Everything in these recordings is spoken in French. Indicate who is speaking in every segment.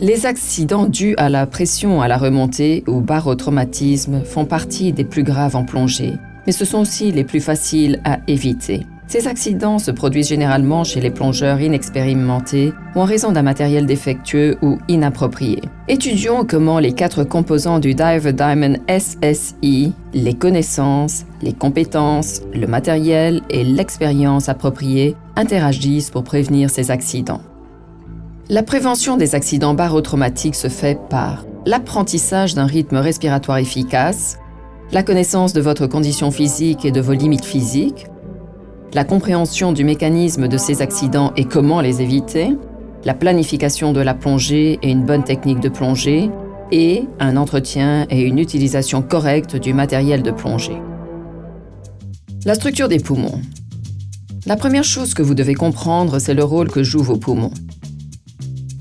Speaker 1: Les accidents dus à la pression à la remontée ou barotraumatisme font partie des plus graves en plongée, mais ce sont aussi les plus faciles à éviter. Ces accidents se produisent généralement chez les plongeurs inexpérimentés ou en raison d'un matériel défectueux ou inapproprié. Étudions comment les 4 composants du Diver Diamond SSI, les connaissances, les compétences, le matériel et l'expérience appropriée, interagissent pour prévenir ces accidents. La prévention des accidents barotraumatiques se fait par l'apprentissage d'un rythme respiratoire efficace, la connaissance de votre condition physique et de vos limites physiques, la compréhension du mécanisme de ces accidents et comment les éviter, la planification de la plongée et une bonne technique de plongée, et un entretien et une utilisation correcte du matériel de plongée. La structure des poumons. La première chose que vous devez comprendre, c'est le rôle que jouent vos poumons.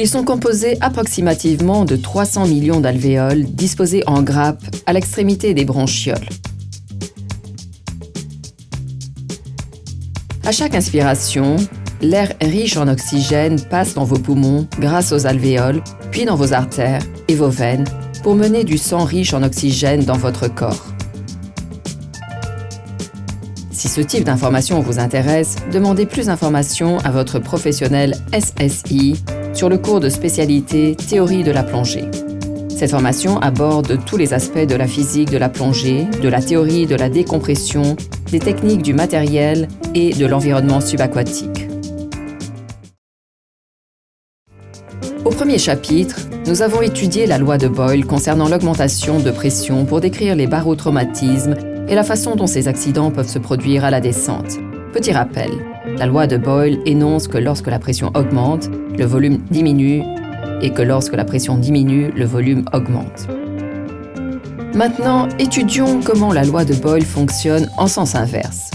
Speaker 1: Ils sont composés approximativement de 300 millions d'alvéoles disposés en grappes à l'extrémité des bronchioles. À chaque inspiration, l'air riche en oxygène passe dans vos poumons grâce aux alvéoles, puis dans vos artères et vos veines pour mener du sang riche en oxygène dans votre corps. Si ce type d'information vous intéresse, demandez plus d'informations à votre professionnel SSI sur le cours de spécialité Théorie de la plongée. Cette formation aborde tous les aspects de la physique de la plongée, de la théorie de la décompression, des techniques du matériel et de l'environnement subaquatique. Au premier chapitre, nous avons étudié la loi de Boyle concernant l'augmentation de pression pour décrire les barotraumatismes et la façon dont ces accidents peuvent se produire à la descente. Petit rappel, la loi de Boyle énonce que lorsque la pression augmente, le volume diminue et que lorsque la pression diminue, le volume augmente. Maintenant, étudions comment la loi de Boyle fonctionne en sens inverse.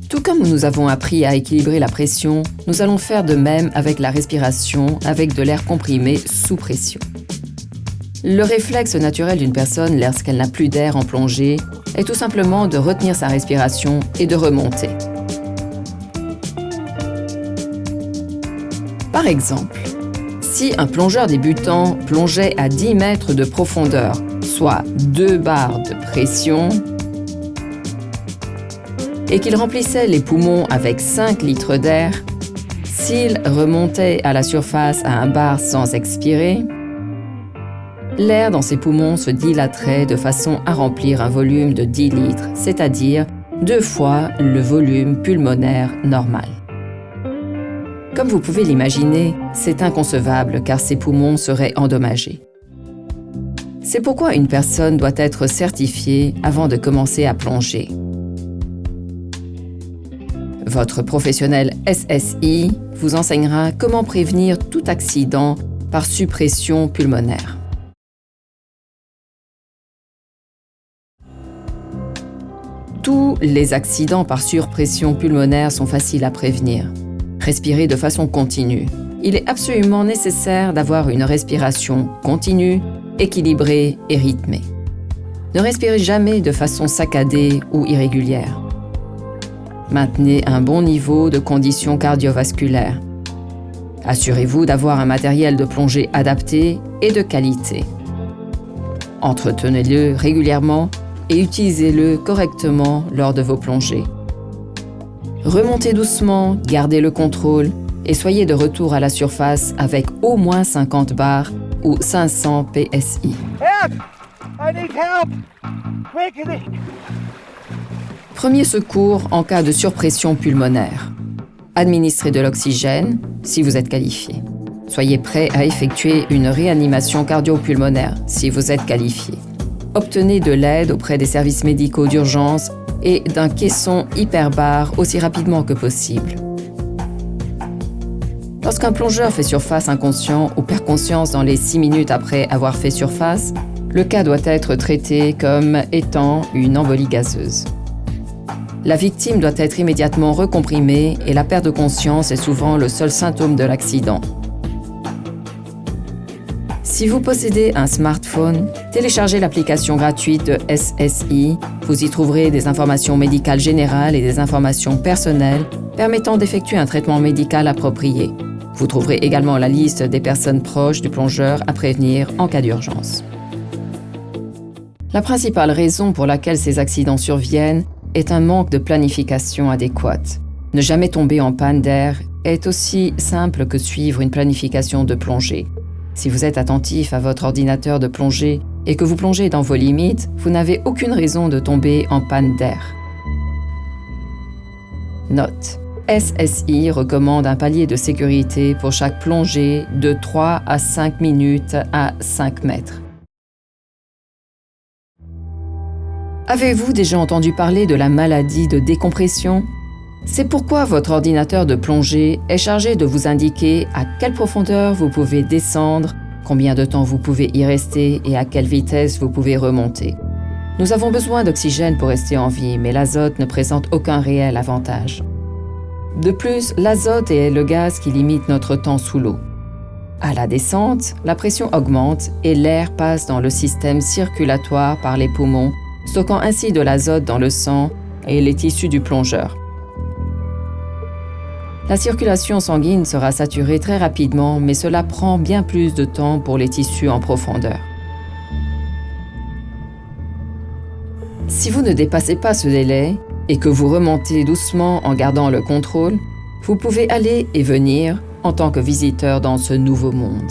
Speaker 1: Tout comme nous avons appris à équilibrer la pression, nous allons faire de même avec la respiration, avec de l'air comprimé sous pression. Le réflexe naturel d'une personne lorsqu'elle n'a plus d'air en plongée est tout simplement de retenir sa respiration et de remonter. Par exemple, si un plongeur débutant plongeait à 10 mètres de profondeur, soit 2 bars de pression, et qu'il remplissait les poumons avec 5 litres d'air, s'il remontait à la surface à 1 bar sans expirer, l'air dans ses poumons se dilaterait de façon à remplir un volume de 10 litres, c'est-à-dire 2 fois le volume pulmonaire normal. Comme vous pouvez l'imaginer, c'est inconcevable car ses poumons seraient endommagés. C'est pourquoi une personne doit être certifiée avant de commencer à plonger. Votre professionnel SSI vous enseignera comment prévenir tout accident par suppression pulmonaire. Tous les accidents par surpression pulmonaire sont faciles à prévenir. Respirez de façon continue. Il est absolument nécessaire d'avoir une respiration continue, équilibrée et rythmée. Ne respirez jamais de façon saccadée ou irrégulière. Maintenez un bon niveau de conditions cardiovasculaires. Assurez-vous d'avoir un matériel de plongée adapté et de qualité. Entretenez-le régulièrement et utilisez-le correctement lors de vos plongées. Remontez doucement, gardez le contrôle et soyez de retour à la surface avec au moins 50 bars ou 500 PSI.
Speaker 2: Help! I need help! Quickly!
Speaker 1: Premier secours en cas de surpression pulmonaire. Administrez de l'oxygène si vous êtes qualifié. Soyez prêt à effectuer une réanimation cardio-pulmonaire si vous êtes qualifié. Obtenez de l'aide auprès des services médicaux d'urgence et d'un caisson hyperbare aussi rapidement que possible. Lorsqu'un plongeur fait surface inconscient ou perd conscience dans les 6 minutes après avoir fait surface, le cas doit être traité comme étant une embolie gazeuse. La victime doit être immédiatement recomprimée et la perte de conscience est souvent le seul symptôme de l'accident. Si vous possédez un smartphone, téléchargez l'application gratuite de SSI. Vous y trouverez des informations médicales générales et des informations personnelles permettant d'effectuer un traitement médical approprié. Vous trouverez également la liste des personnes proches du plongeur à prévenir en cas d'urgence. La principale raison pour laquelle ces accidents surviennent est un manque de planification adéquate. Ne jamais tomber en panne d'air est aussi simple que suivre une planification de plongée. Si vous êtes attentif à votre ordinateur de plongée et que vous plongez dans vos limites, vous n'avez aucune raison de tomber en panne d'air. Note: SSI recommande un palier de sécurité pour chaque plongée de 3 à 5 minutes à 5 mètres. Avez-vous déjà entendu parler de la maladie de décompression? C'est pourquoi votre ordinateur de plongée est chargé de vous indiquer à quelle profondeur vous pouvez descendre, combien de temps vous pouvez y rester et à quelle vitesse vous pouvez remonter. Nous avons besoin d'oxygène pour rester en vie, mais l'azote ne présente aucun réel avantage. De plus, l'azote est le gaz qui limite notre temps sous l'eau. À la descente, la pression augmente et l'air passe dans le système circulatoire par les poumons, stockant ainsi de l'azote dans le sang et les tissus du plongeur. La circulation sanguine sera saturée très rapidement, mais cela prend bien plus de temps pour les tissus en profondeur. Si vous ne dépassez pas ce délai et que vous remontez doucement en gardant le contrôle, vous pouvez aller et venir en tant que visiteur dans ce nouveau monde.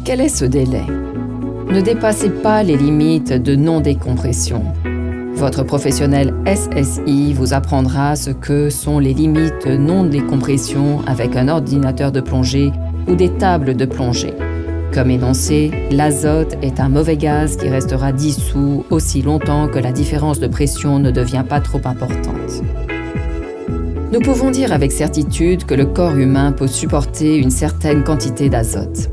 Speaker 1: Quel est ce délai? Ne dépassez pas les limites de non-décompression. Votre professionnel SSI vous apprendra ce que sont les limites de non-décompression avec un ordinateur de plongée ou des tables de plongée. Comme énoncé, l'azote est un mauvais gaz qui restera dissous aussi longtemps que la différence de pression ne devient pas trop importante. Nous pouvons dire avec certitude que le corps humain peut supporter une certaine quantité d'azote.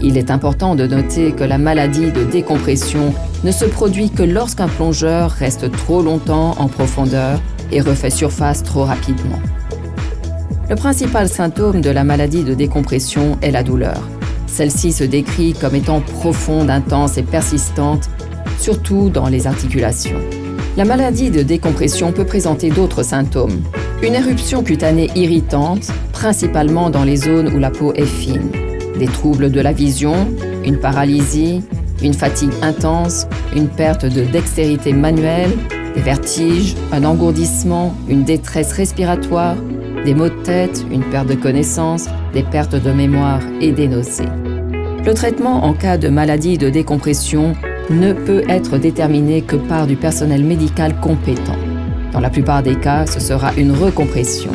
Speaker 1: Il est important de noter que la maladie de décompression ne se produit que lorsqu'un plongeur reste trop longtemps en profondeur et refait surface trop rapidement. Le principal symptôme de la maladie de décompression est la douleur. Celle-ci se décrit comme étant profonde, intense et persistante, surtout dans les articulations. La maladie de décompression peut présenter d'autres symptômes. Une éruption cutanée irritante, principalement dans les zones où la peau est fine. Des troubles de la vision, une paralysie, une fatigue intense, une perte de dextérité manuelle, des vertiges, un engourdissement, une détresse respiratoire, des maux de tête, une perte de connaissance, des pertes de mémoire et des nausées. Le traitement en cas de maladie de décompression ne peut être déterminé que par du personnel médical compétent. Dans la plupart des cas, ce sera une recompression.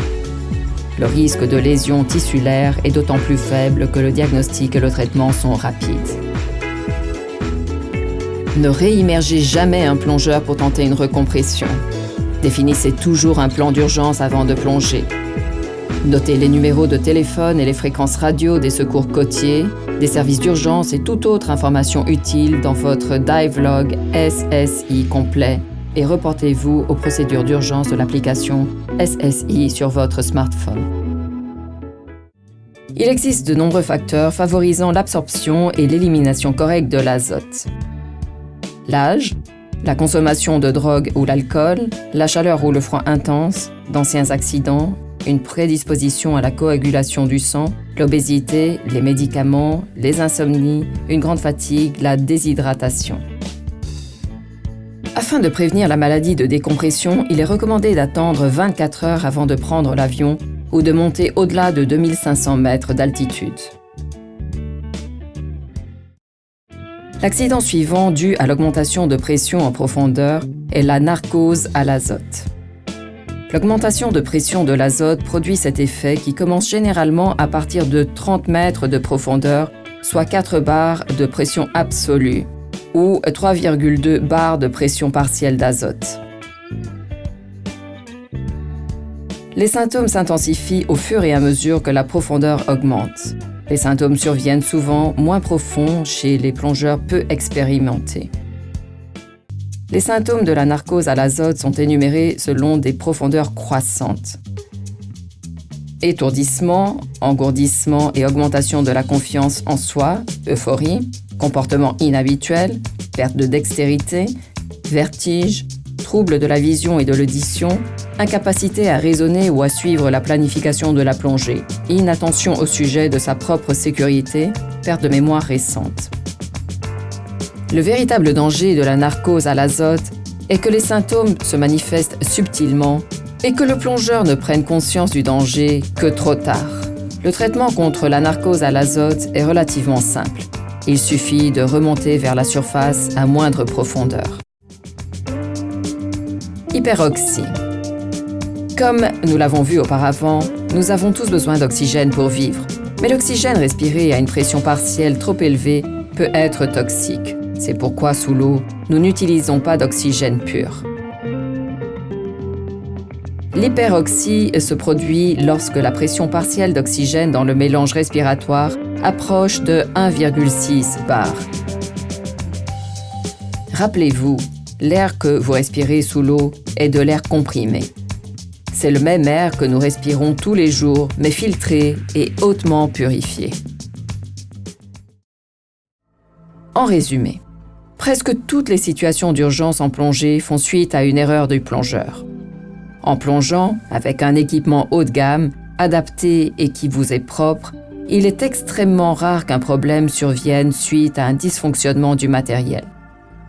Speaker 1: Le risque de lésion tissulaire est d'autant plus faible que le diagnostic et le traitement sont rapides. Ne réimmergez jamais un plongeur pour tenter une recompression. Définissez toujours un plan d'urgence avant de plonger. Notez les numéros de téléphone et les fréquences radio des secours côtiers, des services d'urgence et toute autre information utile dans votre dive log SSI complet et reportez-vous aux procédures d'urgence de l'application SSI sur votre smartphone. Il existe de nombreux facteurs favorisant l'absorption et l'élimination correcte de l'azote. L'âge, la consommation de drogue ou l'alcool, la chaleur ou le froid intense, d'anciens accidents, une prédisposition à la coagulation du sang, l'obésité, les médicaments, les insomnies, une grande fatigue, la déshydratation. Afin de prévenir la maladie de décompression, il est recommandé d'attendre 24 heures avant de prendre l'avion ou de monter au-delà de 2500 mètres d'altitude. L'accident suivant dû à l'augmentation de pression en profondeur est la narcose à l'azote. L'augmentation de pression de l'azote produit cet effet qui commence généralement à partir de 30 mètres de profondeur, soit 4 bars de pression absolue, ou 3,2 bars de pression partielle d'azote. Les symptômes s'intensifient au fur et à mesure que la profondeur augmente. Les symptômes surviennent souvent moins profonds chez les plongeurs peu expérimentés. Les symptômes de la narcose à l'azote sont énumérés selon des profondeurs croissantes. Étourdissement, engourdissement et augmentation de la confiance en soi, euphorie, comportement inhabituel, perte de dextérité, vertige, troubles de la vision et de l'audition, incapacité à raisonner ou à suivre la planification de la plongée, inattention au sujet de sa propre sécurité, perte de mémoire récente. Le véritable danger de la narcose à l'azote est que les symptômes se manifestent subtilement et que le plongeur ne prenne conscience du danger que trop tard. Le traitement contre la narcose à l'azote est relativement simple. Il suffit de remonter vers la surface à moindre profondeur. Hyperoxie. Comme nous l'avons vu auparavant, nous avons tous besoin d'oxygène pour vivre. Mais l'oxygène respiré à une pression partielle trop élevée peut être toxique. C'est pourquoi, sous l'eau, nous n'utilisons pas d'oxygène pur. L'hyperoxie se produit lorsque la pression partielle d'oxygène dans le mélange respiratoire approche de 1,6 bar. Rappelez-vous, l'air que vous respirez sous l'eau est de l'air comprimé. C'est le même air que nous respirons tous les jours, mais filtré et hautement purifié. En résumé, presque toutes les situations d'urgence en plongée font suite à une erreur du plongeur. En plongeant, avec un équipement haut de gamme, adapté et qui vous est propre, il est extrêmement rare qu'un problème survienne suite à un dysfonctionnement du matériel.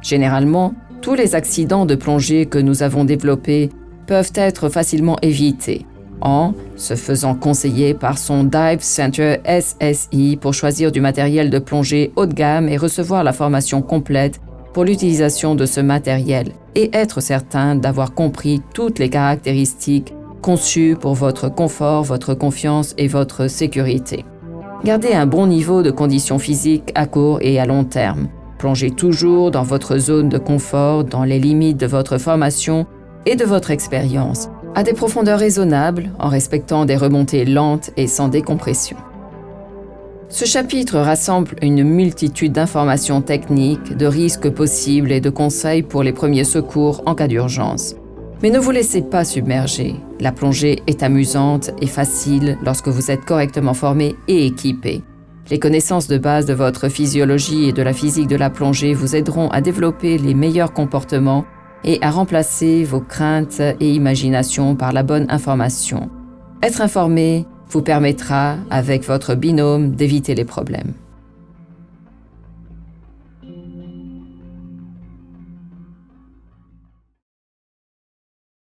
Speaker 1: Généralement, tous les accidents de plongée que nous avons développés peuvent être facilement évités en se faisant conseiller par son Dive Center SSI pour choisir du matériel de plongée haut de gamme et recevoir la formation complète pour l'utilisation de ce matériel et être certain d'avoir compris toutes les caractéristiques conçues pour votre confort, votre confiance et votre sécurité. Gardez un bon niveau de conditions physiques à court et à long terme. Plongez toujours dans votre zone de confort, dans les limites de votre formation et de votre expérience, à des profondeurs raisonnables, en respectant des remontées lentes et sans décompression. Ce chapitre rassemble une multitude d'informations techniques, de risques possibles et de conseils pour les premiers secours en cas d'urgence. Mais ne vous laissez pas submerger. La plongée est amusante et facile lorsque vous êtes correctement formé et équipé. Les connaissances de base de votre physiologie et de la physique de la plongée vous aideront à développer les meilleurs comportements et à remplacer vos craintes et imaginations par la bonne information. Être informé vous permettra, avec votre binôme, d'éviter les problèmes.